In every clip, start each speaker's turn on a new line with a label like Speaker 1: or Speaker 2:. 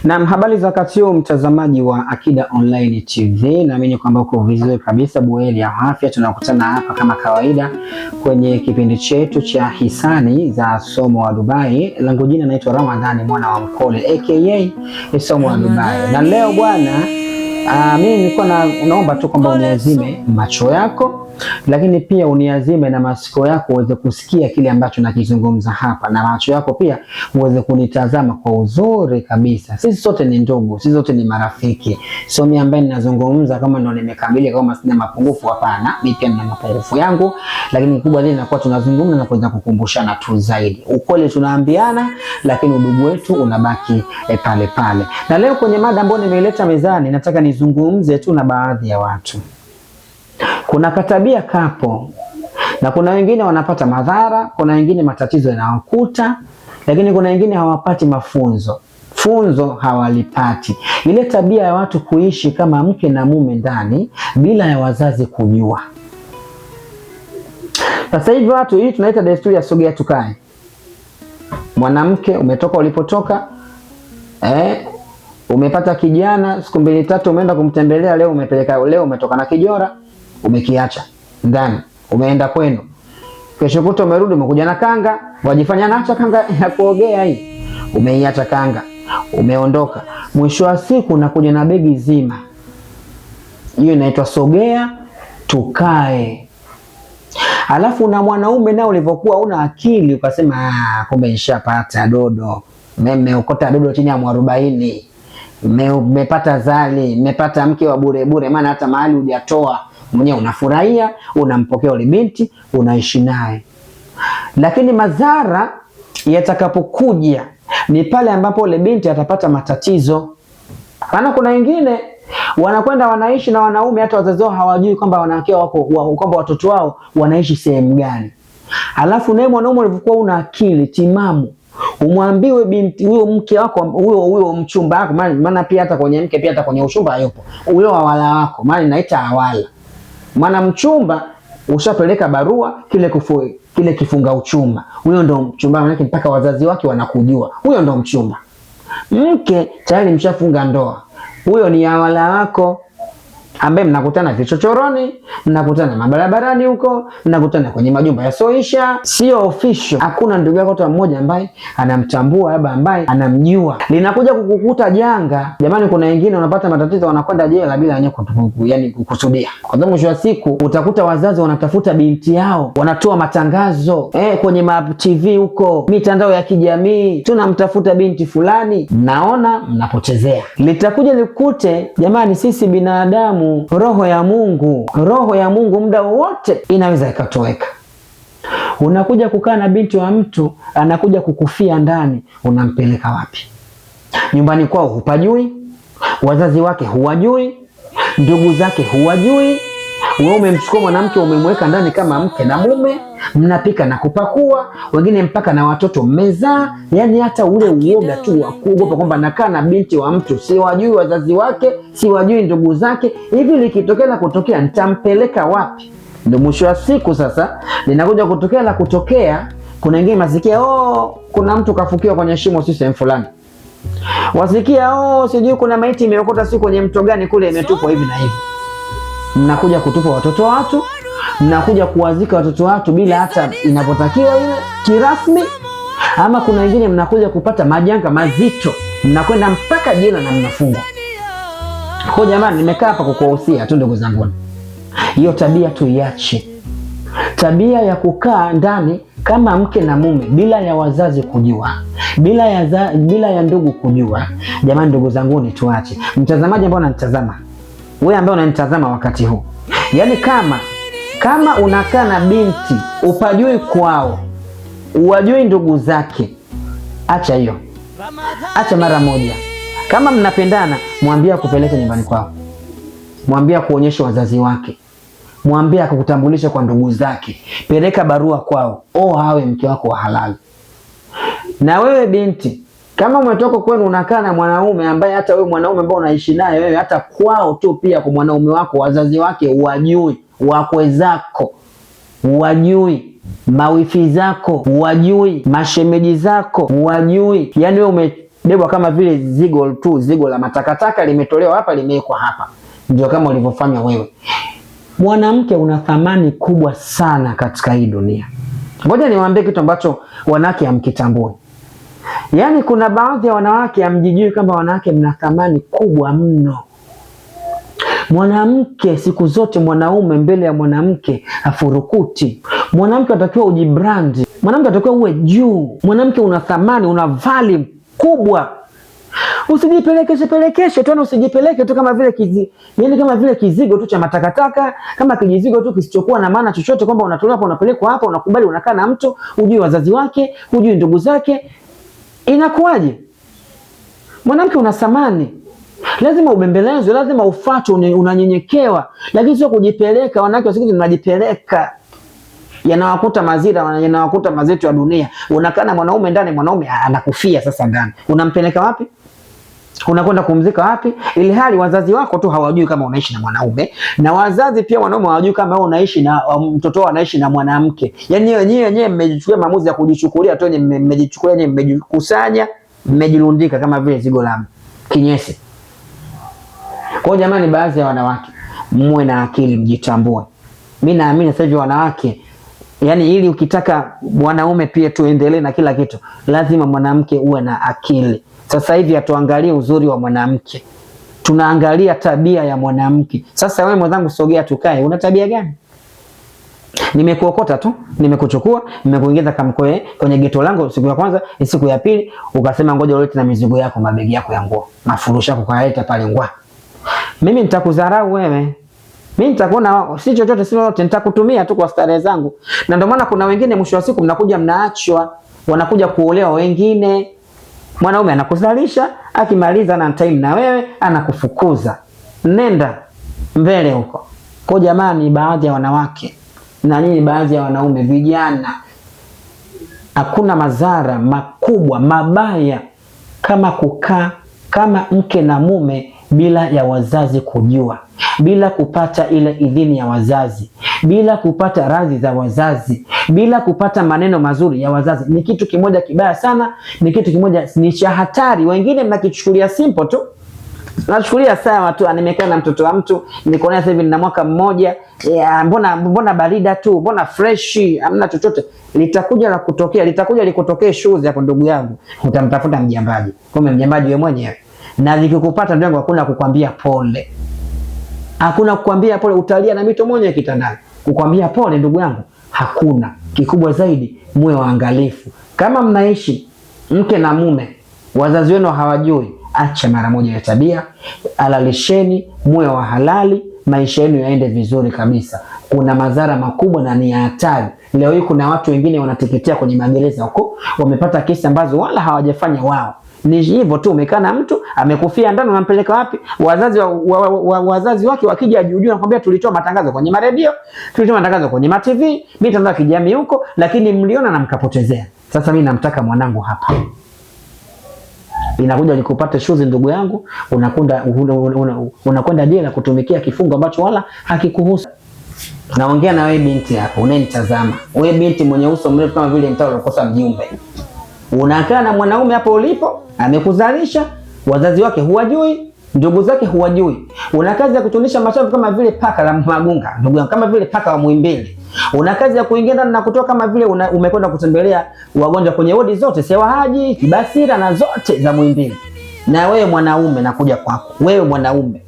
Speaker 1: Na habari za wakati huu, mtazamaji wa Akida Online TV, naamini kwamba uko vizuri kabisa, buheri ya afya. Tunakutana hapa kama kawaida kwenye kipindi chetu cha hisani za somo wa Dubai. Langu jina naitwa Ramadhani mwana wa Mkole aka somo wa Dubai. Na leo bwana, mimi nilikuwa naomba tu kwamba uniazime macho yako, lakini pia uniazime na masikio yako uweze kusikia kile ambacho nakizungumza hapa, na macho yako pia uweze kunitazama kwa uzuri kabisa. Sisi sote ni ndugu, sisi sote ni marafiki. So mimi ambaye ninazungumza kama ndo nimekamilika, kama sina mapungufu, hapana. Mimi pia nina mapungufu yangu, lakini kubwa zaidi inakuwa tunazungumza na kuweza kukumbushana tu zaidi. Ukweli tunaambiana, lakini udugu wetu unabaki pale pale. Na leo kwenye mada ambayo nimeileta mezani, nataka nizungumze tu na baadhi ya watu. Kuna katabia kapo, na kuna wengine wanapata madhara, kuna wengine matatizo yanawakuta, lakini kuna wengine hawapati funzo hawalipati. Ile tabia ya watu kuishi kama mke na mume ndani bila ya wazazi kujua. Sasa hivi watu, hii tunaita desturi ya sogea tukae. Mwanamke umetoka ulipotoka, umepata kijana, siku 2-3 umeenda kumtembelea, leo umetoka na kijora, umekiacha ndani, umeenda kwenu. Kesho kuto umerudi, umekuja na kanga, wajifanya naacha kanga ya kuogea hii. Umeiacha kanga, umeondoka. Mwisho wa siku unakuja na begi zima. Hiyo inaitwa sogea tukae. Alafu na mwanaume nao ulivyokuwa una akili ukasema kumbe nishapata dodo. Mmeokota dodo chini ya 40. Mmepata zali, mmepata mke wa bure bure, maana hata mahali hujatoa. Mwenyewe unafurahia, unampokea yule binti, unaishi naye. Lakini madhara yatakapokuja ni pale ambapo yule binti atapata matatizo. Maana kuna wengine wanakwenda wanaishi na wanaume, hata wazazi wao hawajui kwamba wanawake wako, kwamba watoto wao wanaishi sehemu gani. Alafu naye mwanaume alivyokuwa una akili timamu, umwambiwe binti huyo, mke wako huyo mchumba wako, maana pia hata kwenye mke pia hata kwenye uchumba hayupo huyo awala wako, maana inaita awala. Maana mchumba ushapeleka barua, kile kifunga uchumba, huyo ndo mchumba, maana mpaka wazazi wake wanakujua, huyo ndo mchumba. Mke tayari mshafunga ndoa, huyo ni awala wako, ambaye mnakutana vichochoroni, mnakutana mabarabarani huko, mnakutana kwenye majumba yasoisha, sio official. Hakuna ndugu yako hata mmoja ambaye anamtambua, labda ambaye anamjua. Linakuja kukukuta janga. Jamani, kuna wengine wanapata matatizo, wanakwenda jela bila wenyewe kukusudia. Kwa sababu mwisho wa siku utakuta wazazi wanatafuta binti yao, wanatoa matangazo kwenye TV huko, mitandao ya kijamii, tunamtafuta binti fulani. Mnaona mnapotezea. Litakuja likute, jamani, sisi binadamu, roho ya Mungu muda wote inaweza ikatoweka. Unakuja kukaa na binti wa mtu, anakuja kukufia ndani, unampeleka wapi? Nyumbani kwao hupajui, wazazi wake huwajui, ndugu zake huwajui. Wewe umemchukua mwanamke, umemweka ndani kama mke na mume, mnapika na kupakua, wengine mpaka na watoto mmezaa. Yani hata ule uoga tu wa kuogopa kwamba nakaa na binti wa mtu, siwajui wazazi wake, siwajui ndugu zake, hivi likitokea la kutokea nitampeleka wapi? Ndio mwisho wa siku sasa linakuja kutokea la kutokea. Kuna wengine masikia, kuna mtu kafukiwa kwenye shimo si sehemu fulani. Wasikia, sijui kuna maiti imeokota si kwenye mto gani kule imetupwa hivi na hivi. Mnakuja kutupa watoto watu, mnakuja kuwazika watoto watu bila hata inapotakiwa ile kirasmi. Ama kuna wengine mnakuja kupata majanga mazito, mnakwenda mpaka jela na mnafungwa. Kwa jamani, nimekaa hapa kukuhusia tu ndugu zangu, hiyo tabia tuiache. Tabia ya kukaa ndani kama mke na mume bila ya wazazi kujua, bila ya ndugu kujua. Jamani, ndugu zangu, ni tuache. Mtazamaji ambao unanitazama, wewe ambaye unanitazama wakati huu, yani kama unakaa na binti upajui kwao, uwajui ndugu zake, acha hiyo, acha mara moja. Kama mnapendana, mwambie akupeleke nyumbani kwao, mwambie kuonyesha wazazi wake, mwambie akutambulisha kwa ndugu zake, peleka barua kwao, hawe mke wako wa halali. Na wewe binti, kama umetoka kwenu unakaa na mwanaume ambaye hata wewe mwanaume ambao unaishi naye wewe, hata kwao tu pia kwa mwanaume wako wazazi wake uwajui, wakwe zako uwajui, mawifi zako uwajui, mashemeji zako uwajui. Yani wewe bebwa kama vile zigo tu, zigo la matakataka limetolewa hapa limewekwa hapa. Ndio kama ulivyofanya wewe. Mwanamke una thamani kubwa sana katika hii dunia. Ngoja niwaambie kitu ambacho wanawake hamkitambui. Yaani kuna baadhi ya wanawake hamjijui kama wanawake mna thamani kubwa mno. Mwanamke siku zote, mwanaume mbele ya mwanamke afurukuti. Mwanamke anatakiwa ujibrandi. Mwanamke anatakiwa uwe juu. Mwanamke una thamani, una value kubwa. Usijipelekeshe tu, usijipeleke tu kama vile yaani kama vile kizigo tu cha matakataka, kama kijizigo tu kisichokuwa na maana chochote, kwamba unatolewa hapa unapelekwa hapa, unakubali unakaa na mtu, hujui wazazi wake, hujui ndugu zake. Inakuwaje? Mwanamke una thamani. Lazima ubembelezwe, lazima ufuatwe, unanyenyekewa, lakini sio kujipeleka. Wanawake wasiku tunajipeleka. Yanawakuta mazira, yanawakuta mazetu ya dunia. Unakaa na mwanaume ndani, mwanaume anakufia sasa ndani. Unampeleka wapi? Unakwenda kumzika wapi? Ili hali wazazi wako tu hawajui kama unaishi na mwanaume, na wazazi pia wanaume hawajui kama wewe unaishi na mtoto wao anaishi na mwanamke. Yaani wenyewe mmejichukulia maamuzi ya kujichukulia tu, mmejichukulia, mmejikusanya, mmejirundika kama vile zigo la kinyesi. Kwa jamani, baadhi ya wanawake muwe na akili, mjitambue. Mimi naamini sasa hivi wanawake, yani ili ukitaka wanaume pia tuendelee na kila kitu, lazima mwanamke uwe na akili. Sasa hivi hatuangalie uzuri wa mwanamke, tunaangalia tabia ya mwanamke. Sasa wewe mwenzangu, sogea tukae, una tabia gani? Nimekuokota tu, nimekuchukua, nimekuingiza kwenye geto langu siku ya kwanza, siku ya pili ukasema ngoja ulete na mizigo yako, mabegi yako ya nguo, mafurushi yako kaleta pale ngwa. Mimi nitakudharau wewe. Mimi nitakuona si chochote si lolote, nitakutumia tu kwa starehe zangu. Na ndio maana kuna wengine mwisho wa siku mnakuja mnaachwa, wanakuja kuolewa wengine. Mwanaume anakuzalisha, akimaliza na time na wewe anakufukuza. Nenda mbele huko. Kwa jamani, baadhi ya wanawake na nyinyi baadhi ya wanaume vijana, hakuna madhara makubwa mabaya kama kukaa kama mke na mume bila ya wazazi kujua, bila kupata ile idhini ya wazazi, bila kupata radhi za wazazi, bila kupata maneno mazuri ya wazazi. Ni kitu kimoja kibaya sana, ni kitu kimoja ni cha hatari. Wengine mnakichukulia simple tu. Nachukulia sawa tu, nimekaa na mtoto wa mtu, niko naye sasa hivi na mwaka mmoja, mbona barida tu, mbona fresh, hamna chochote. Litakuja la kutokea, litakuja likutokee shoes hapo ndugu yangu. Utamtafuta mjambaji. Kumbe mjambaji wewe mwenyewe. Na likikupata ndio hakuna kukwambia pole. Hakuna kukwambia pole, utalia na mito mwenyewe kitandani. Kukwambia pole ndugu yangu hakuna. Kikubwa zaidi muwe waangalifu. Kama mnaishi mke na mume, wazazi wenu hawajui, acha mara moja ya tabia, alalisheni, muwe wa halali, maisha yenu yaende vizuri kabisa. Kuna madhara makubwa na ni hatari. Leo hii kuna watu wengine wanateketea kwenye magereza huko, wamepata kesi ambazo wala hawajafanya wao. Ni hivyo tu, umekaa na mtu amekufia ndani, unampeleka wapi? Wazazi wake wakija juu nakwambia tulitoa matangazo kwenye maredio, tulitoa matangazo kwenye TV, mitandao ya kijamii huko, lakini mliona na mkapotezea. Sasa mimi namtaka mwanangu hapa. Inakuja nikupate shuzi ndugu yangu, unakwenda jela kutumikia kifungo ambacho wala hakikuhusu. Naongea na wewe binti hapo, unanitazama. Wewe binti mwenye uso mrefu kama vile mtao unakosa mjumbe. Unakaa na mwanaume hapo ulipo, amekuzalisha, wazazi wake huwajui, ndugu zake huwajui. Una kazi ya kutunisha mashavu kama vile paka la Magunga, ndugu yangu, kama vile paka wa Muhimbili. Una kazi ya kuingia ndani na kutoka kama vile umekwenda kutembelea wagonjwa kwenye wodi zote, Sewa Haji, Kibasira na zote za Muhimbili. Na wewe mwanaume nakuja kwako. Wewe mwanaume.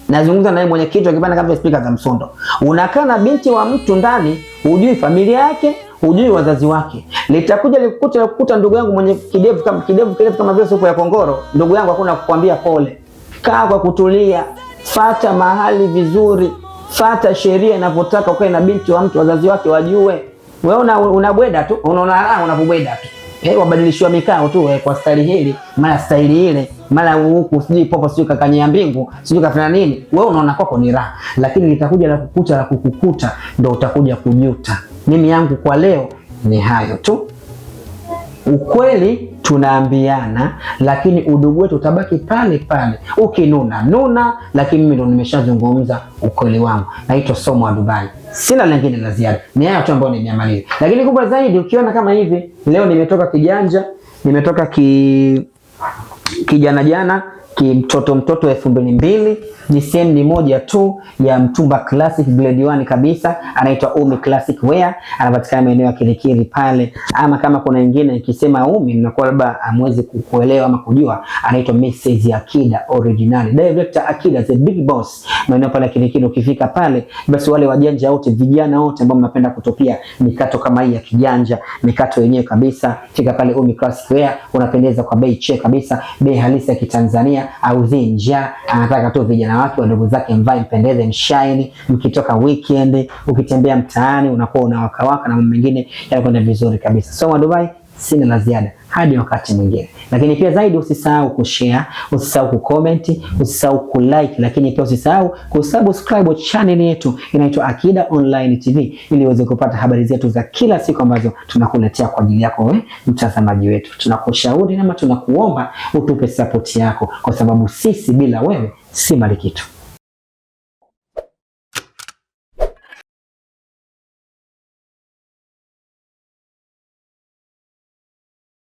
Speaker 1: Nazungumza na wewe mwenye kichwa kipana kama speaker za Msondo. Unakaa na binti wa mtu ndani, hujui familia yake, hujui wazazi wake. Litakuja likukuta ndugu yangu mwenye kidevu kama vile supu ya kongoro. Ndugu yangu hakuna kukwambia pole. Kaa kwa kutulia, fuata mahali vizuri, fuata sheria inavyotaka. Ukae na binti wa mtu, wazazi wake wajue. Wewe unabweda tu, unaona unabweda tu. Wabadilishwa mikao tu kwa staili hili, mara staili ile, mara huku sijui popo sijui kakanyia mbingu, sijui kafanya nini. Wewe unaona kwako ni raha, lakini litakuja la kukukuta ndio utakuja kujuta. Mimi yangu kwa leo ni hayo tu. Ukweli tunaambiana, lakini udugu wetu utabaki pale pale. Ukinuna, lakini mimi ndo nimeshazungumza ukweli wangu. Naitwa Somo wa Dubai. Sina lingine la ziada. Ni hayo tu ambayo nimemaliza. Lakini kubwa zaidi, ukiona kama hivi, leo nimetoka kijanja, nimetoka kijana jana, kimtoto mtoto 2002. Ni same ni moja tu ya mtumba classic grade 1 kabisa, anaitwa Umi Classic Wear, anapatikana maeneo ya Kilikili pale. Ama kama kuna nyingine nikisema Umi mnakuwa labda amwezi kuelewa ama kujua, anaitwa Mrs Akida Original, Director Akida the big boss, maeneo pale Kilikili. Ukifika pale basi wale wajanja wote, vijana wote ambao mnapenda kutopia mikato kama hii ya kijanja, mikato yenyewe kabisa, fika pale Umi Classic Wear, unapendeza kwa bei check kabisa, bei halisi ya Kitanzania. Au zinja anataka tu vijana wake wadogo zake mvae mpendeze mshine, mkitoka weekend ukitembea mtaani unakuwa unawakawaka na mambo mengine yanakwenda vizuri kabisa. So Dubai, sina la ziada hadi wakati mwingine, lakini pia zaidi usisahau kushare, usisahau kucomment, usisahau kulike, lakini pia usisahau kusubscribe channel yetu inaitwa Akida Online TV ili uweze kupata habari zetu za kila siku ambazo tunakuletea kwa ajili yako wewe mtazamaji wetu. Tunakushauri na tunakuomba utupe support yako, kwa sababu sisi bila wewe si mali kitu.